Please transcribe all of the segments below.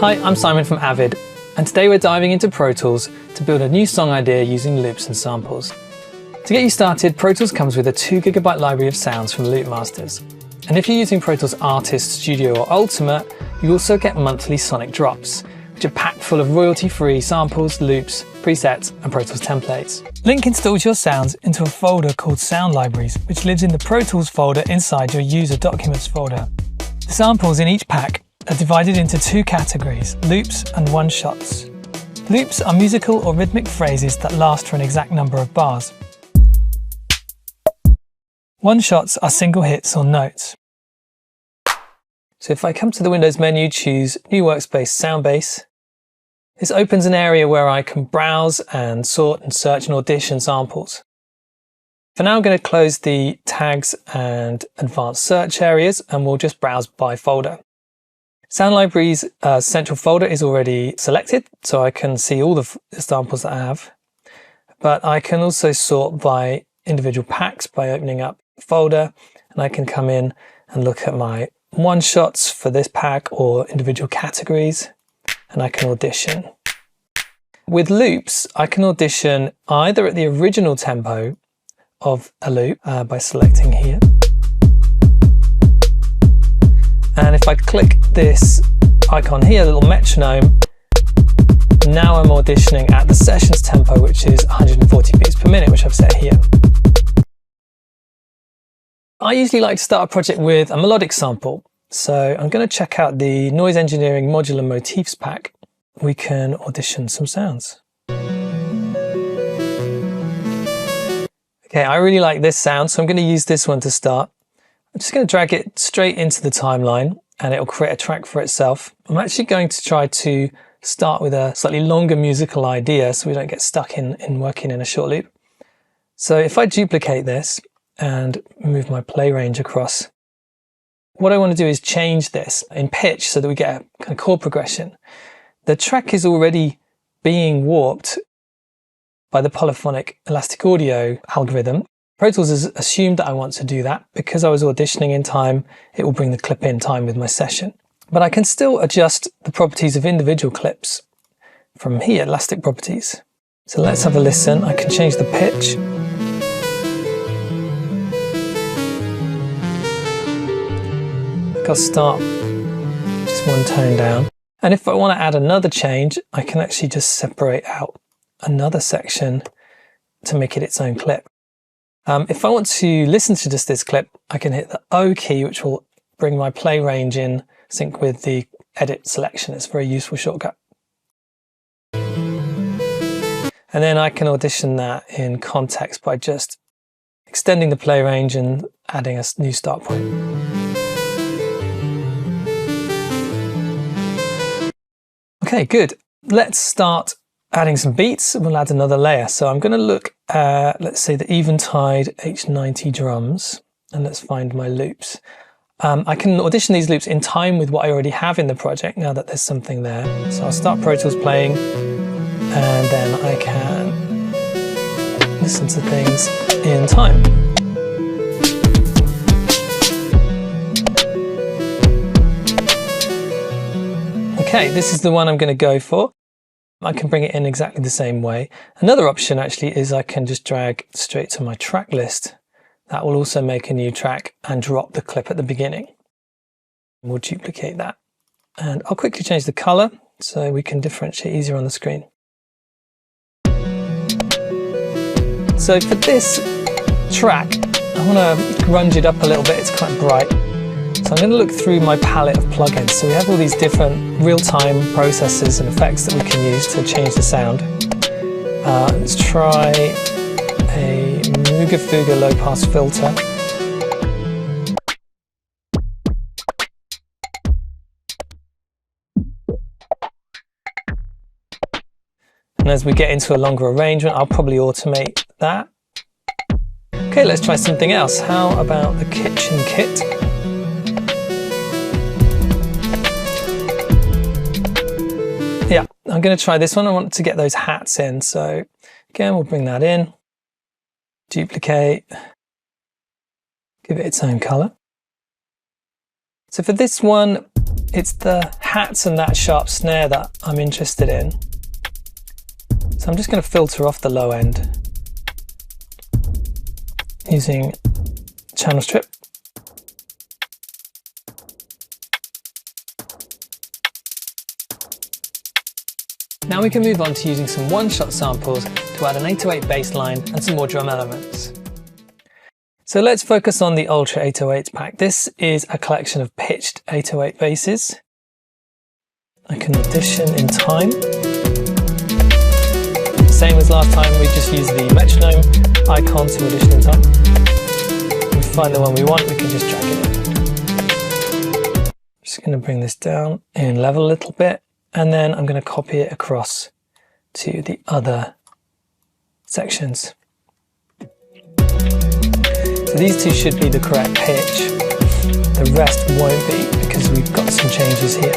Hi, I'm Simon from Avid, and today we're diving into Pro Tools to build a new song idea using loops and samples. To get you started, Pro Tools comes with a 2GB library of sounds from loop masters. And if you're using Pro Tools Artist, Studio or Ultimate, you also get monthly Sonic Drops, which are packed full of royalty-free samples, loops, presets and Pro Tools templates. Link installs your sounds into a folder called Sound Libraries, which lives in the Pro Tools folder inside your User Documents folder. The samples in each pack are divided into two categories, loops and one-shots. Loops are musical or rhythmic phrases that last for an exact number of bars. One-shots are single hits or notes. So if I come to the Windows menu, choose New Workspace Soundbase, this opens an area where I can browse and sort and search and audition samples. For now, I'm going to close the tags and advanced search areas and we'll just browse by folder. Sound Library's central folder is already selected, so I can see all the samples that I have. But I can also sort by individual packs by opening up the folder, and I can come in and look at my one-shots for this pack or individual categories, and I can audition. With loops, I can audition either at the original tempo of a loop by selecting here. And if I click this icon here, the little metronome, now I'm auditioning at the sessions tempo, which is 140 beats per minute, which I've set here. I usually like to start a project with a melodic sample. So I'm going to check out the Noise Engineering Modular Motifs pack. We can audition some sounds. Okay, I really like this sound, so I'm going to use this one to start. I'm just going to drag it straight into the timeline and it'll create a track for itself. I'm actually going to try to start with a slightly longer musical idea so we don't get stuck in working in a short loop. So if I duplicate this and move my play range across, what I want to do is change this in pitch so that we get a kind of chord progression. The track is already being warped by the polyphonic elastic audio algorithm. Pro Tools has assumed that I want to do that. Because I was auditioning in time, it will bring the clip in time with my session. But I can still adjust the properties of individual clips from here, elastic properties. So let's have a listen. I can change the pitch. I'll start just one tone down. And if I want to add another change, I can actually just separate out another section to make it its own clip. If I want to listen to just this clip, I can hit the O key, which will bring my play range in sync with the edit selection. It's a very useful shortcut. And then I can audition that in context by just extending the play range and adding a new start point. Okay, good. Let's start adding some beats. We'll add another layer. So I'm going to look at, let's say, the Eventide H90 drums, and let's find my loops. I can audition these loops in time with what I already have in the project now that there's something there. So I'll start Pro Tools playing, and then I can listen to things in time. Okay, this is the one I'm going to go for. I can bring it in exactly the same way. Another option actually is I can just drag straight to my track list. That will also make a new track and drop the clip at the beginning. We'll duplicate that. And I'll quickly change the color so we can differentiate easier on the screen. So for this track, I want to grunge it up a little bit. It's quite bright. So I'm going to look through my palette of plugins. So we have all these different real-time processors and effects that we can use to change the sound. Let's try a Mooga Fuga low-pass filter. And as we get into a longer arrangement, I'll probably automate that. Okay, let's try something else. How about the kitchen kit? Yeah, I'm going to try this one. I want to get those hats in. So again, we'll bring that in, duplicate, give it its own color. So for this one, it's the hats and that sharp snare that I'm interested in. So I'm just going to filter off the low end using channel strip. Now we can move on to using some one-shot samples to add an 808 bass line and some more drum elements. So let's focus on the Ultra 808 pack. This is a collection of pitched 808 basses. I can audition in time. Same as last time, we just use the metronome icon to audition in time. If we find the one we want, we can just drag it in. Just going to bring this down in level a little bit, and then I'm going to copy it across to the other sections. So these two should be the correct pitch. The rest won't be because we've got some changes here.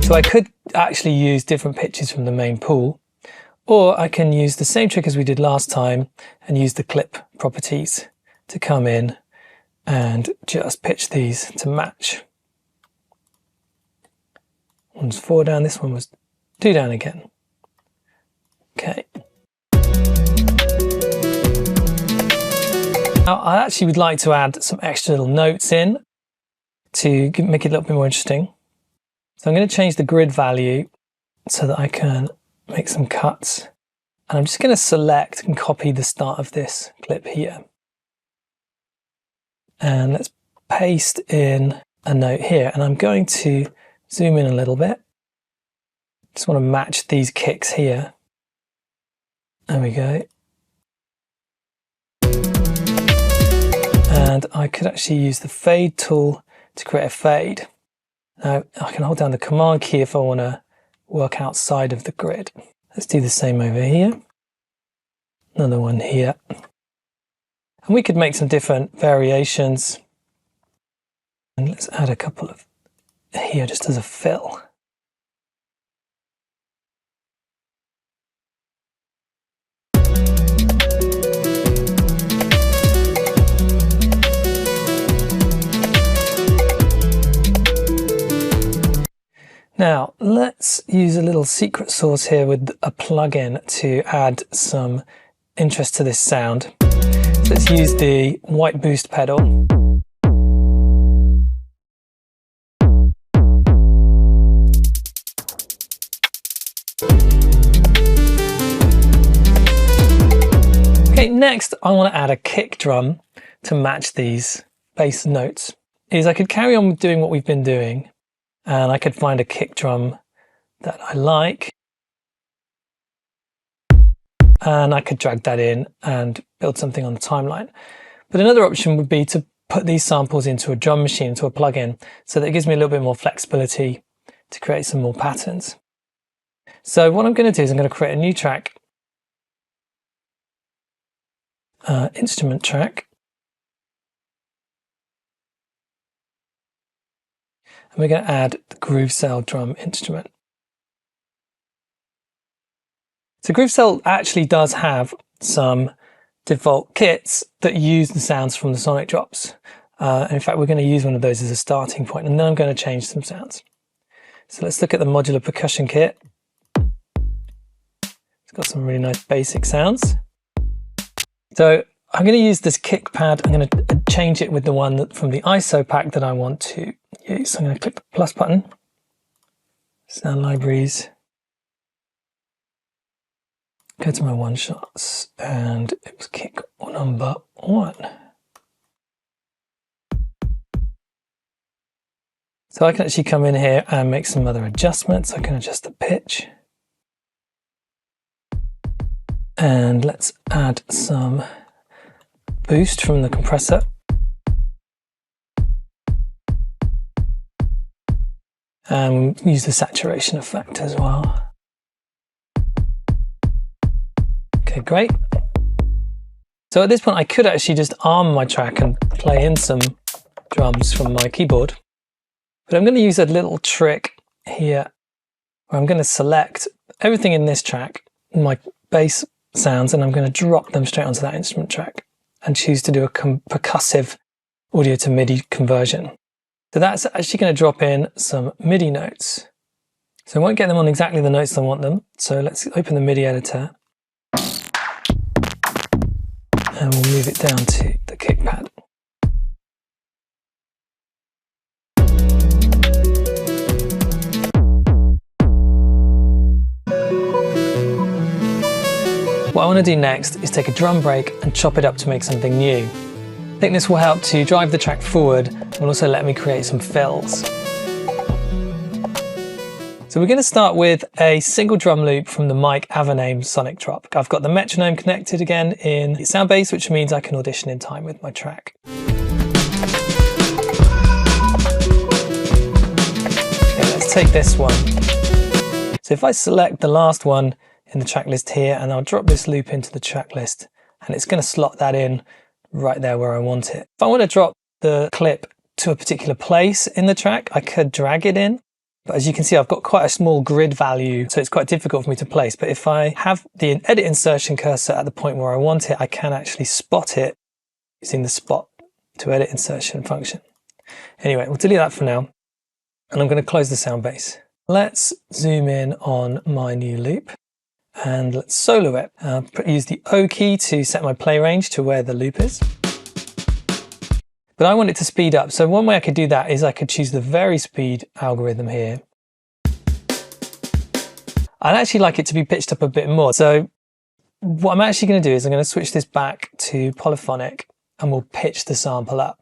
So I could actually use different pitches from the main pool, or I can use the same trick as we did last time and use the clip properties to come in and just pitch these to match. One's 4 down, this one was 2 down again. Okay. Now I actually would like to add some extra little notes in to make it a little bit more interesting. So I'm going to change the grid value so that I can make some cuts. And I'm just going to select and copy the start of this clip here. And let's paste in a note here. And I'm going to zoom in a little bit. Just want to match these kicks here. There we go. And I could actually use the fade tool to create a fade. Now I can hold down the command key if I want to work outside of the grid. Let's do the same over here. Another one here. And we could make some different variations. And let's add a couple of here just as a fill. Now let's use a little secret sauce here with a plugin to add some interest to this sound. So let's use the white boost pedal. Okay, next I want to add a kick drum to match these bass notes. I could carry on doing what we've been doing, and I could find a kick drum that I like, and I could drag that in and build something on the timeline. But another option would be to put these samples into a drum machine, into a plugin, so that it gives me a little bit more flexibility to create some more patterns. So what I'm going to do is I'm going to create a new track, instrument track. And we're going to add the groove cell drum instrument. So groove cell actually does have some default kits that use the sounds from the Sonic drops. And in fact, we're going to use one of those as a starting point, and then I'm going to change some sounds. So let's look at the modular percussion kit. It's got some really nice basic sounds. So I'm going to use this kick pad. I'm going to change it with the one from the ISO pack that I want to use. So I'm going to click the plus button, sound libraries, go to my one shots, and it was kick number 1. So I can actually come in here and make some other adjustments. I can adjust the pitch. And let's add some boost from the compressor. And use the saturation effect as well. Okay, great. So at this point I could actually just arm my track and play in some drums from my keyboard. But I'm going to use a little trick here where I'm going to select everything in this track, my bass sounds, and I'm going to drop them straight onto that instrument track and choose to do a percussive audio to MIDI conversion. So that's actually going to drop in some MIDI notes. So I won't get them on exactly the notes I want them. So let's open the MIDI editor. And we'll move it down to the kick pad. What I want to do next is take a drum break and chop it up to make something new. I think this will help to drive the track forward and will also let me create some fills. So we're going to start with a single drum loop from the mic Avid의 Sonic Drop. I've got the metronome connected again in Soundbase, which means I can audition in time with my track. Okay, let's take this one. So if I select the last one in the track list here, and I'll drop this loop into the track list, and it's going to slot that in right there where I want it. If I want to drop the clip to a particular place in the track, I could drag it in. But as you can see, I've got quite a small grid value, so it's quite difficult for me to place. But if I have the edit insertion cursor at the point where I want it, I can actually spot it using the spot to edit insertion function. Anyway, we'll delete that for now. And I'm going to close the sound base. Let's zoom in on my new loop and let's solo it. I'll use the O key to set my play range to where the loop is. But I want it to speed up. So one way I could do that is I could choose the very speed algorithm here. I'd actually like it to be pitched up a bit more. So what I'm actually going to do is I'm going to switch this back to polyphonic and we'll pitch the sample up.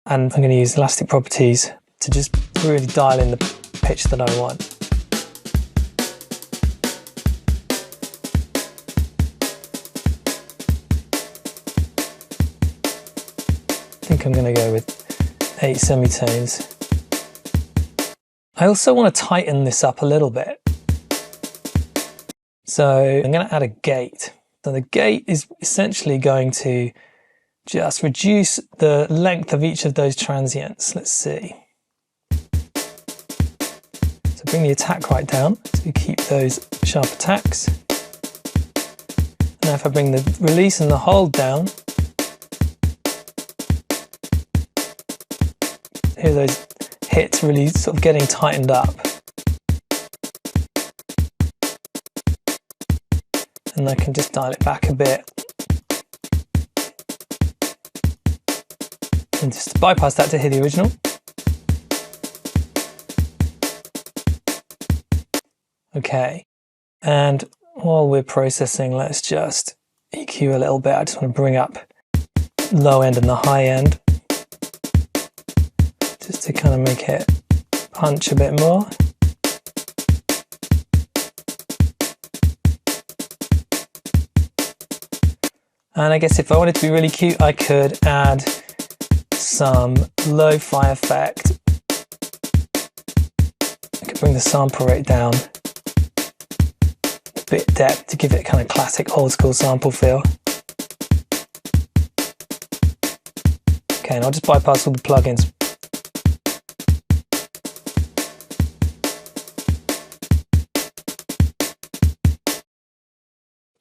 And I'm going to use elastic properties to just really dial in the pitch that I want. I think I'm going to go with 8 semitones. I also want to tighten this up a little bit. So I'm going to add a gate. So the gate is essentially going to just reduce the length of each of those transients. Let's see. So bring the attack right down to keep those sharp attacks. Now if I bring the release and the hold down, hear those hits really sort of getting tightened up. And I can just dial it back a bit. And just bypass that to hear the original. Okay. And while we're processing, let's just EQ a little bit. I just want to bring up low end and the high end, just to kind of make it punch a bit more. And I guess if I wanted to be really cute, I could add some lo-fi effect. I could bring the sample rate down a bit depth to give it kind of classic old school sample feel. Okay, and I'll just bypass all the plugins.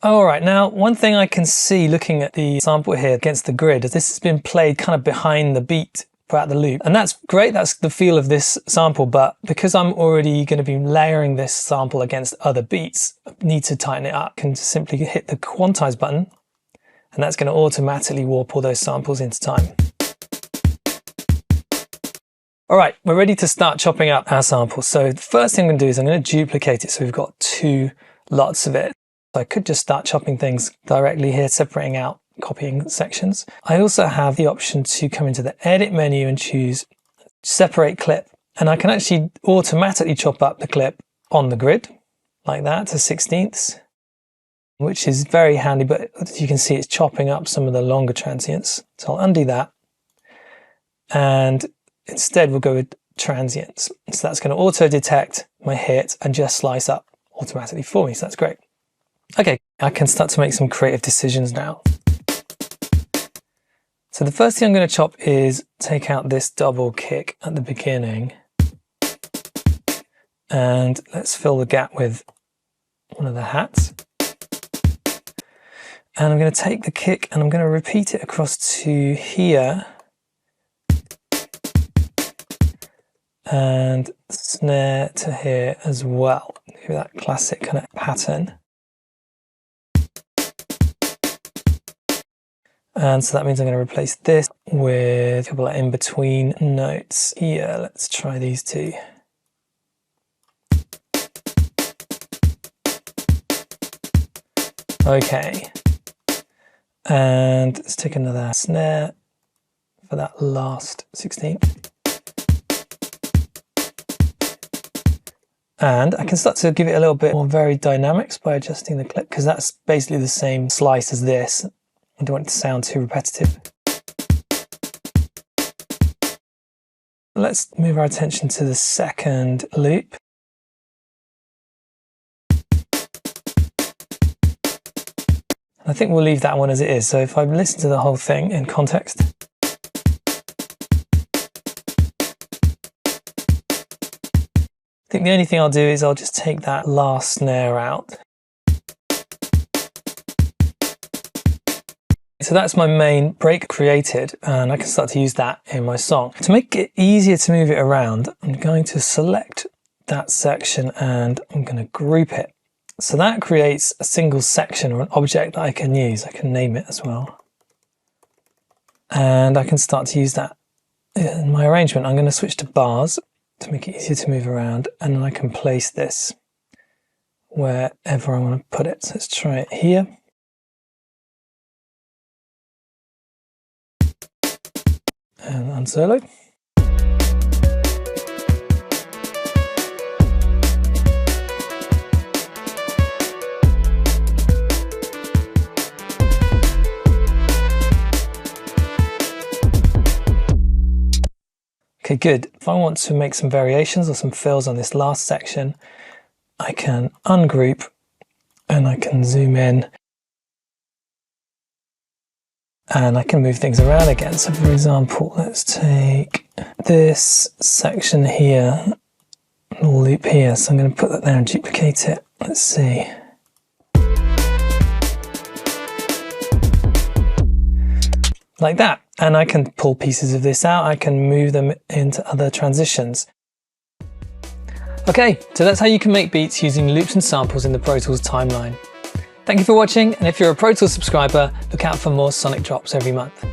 Alright, now one thing I can see looking at the sample here against the grid is this has been played kind of behind the beat throughout the loop. And that's great, that's the feel of this sample, but because I'm already going to be layering this sample against other beats, I need to tighten it up. I can simply hit the quantize button, and that's going to automatically warp all those samples into time. Alright, we're ready to start chopping up our sample. So the first thing I'm going to do is I'm going to duplicate it so we've got 2 lots of it. So I could just start chopping things directly here, separating out copying sections. I also have the option to come into the edit menu and choose separate clip. And I can actually automatically chop up the clip on the grid like that to 16ths, which is very handy, but as you can see, it's chopping up some of the longer transients. So I'll undo that. And instead we'll go with transients. So that's going to auto detect my hit and just slice up automatically for me. So that's great. Okay, I can start to make some creative decisions now. So the first thing I'm going to chop is take out this double kick at the beginning. And let's fill the gap with one of the hats. And I'm going to take the kick and I'm going to repeat it across to here. and snare to here as well. Give that classic kind of pattern. And so that means I'm going to replace this with a couple of in-between notes. Yeah, let's try these two. Okay. And let's take another snare for that last 16th. And I can start to give it a little bit more varied dynamics by adjusting the clip, because that's basically the same slice as this. I don't want it to sound too repetitive. Let's move our attention to the second loop. I think we'll leave that one as it is. So if I listen to the whole thing in context. I think the only thing I'll do is I'll just take that last snare out. So that's my main break created, and I can start to use that in my song. To make it easier to move it around, I'm going to select that section and I'm going to group it. So that creates a single section or an object that I can use. I can name it as well. And I can start to use that in my arrangement. I'm going to switch to bars to make it easier to move around, and then I can place this wherever I want to put it. So let's try it here. And unsolo. Okay, good. If I want to make some variations or some fills on this last section, I can ungroup and I can zoom in. And I can move things around again. So for example, let's take this section here, little loop here. So I'm going to put that there and duplicate it. Let's see. Like that. And I can pull pieces of this out. I can move them into other transitions. Okay, so that's how you can make beats using loops and samples in the Pro Tools timeline. Thank you for watching, and if you're a Pro Tools subscriber, look out for more Sonic drops every month.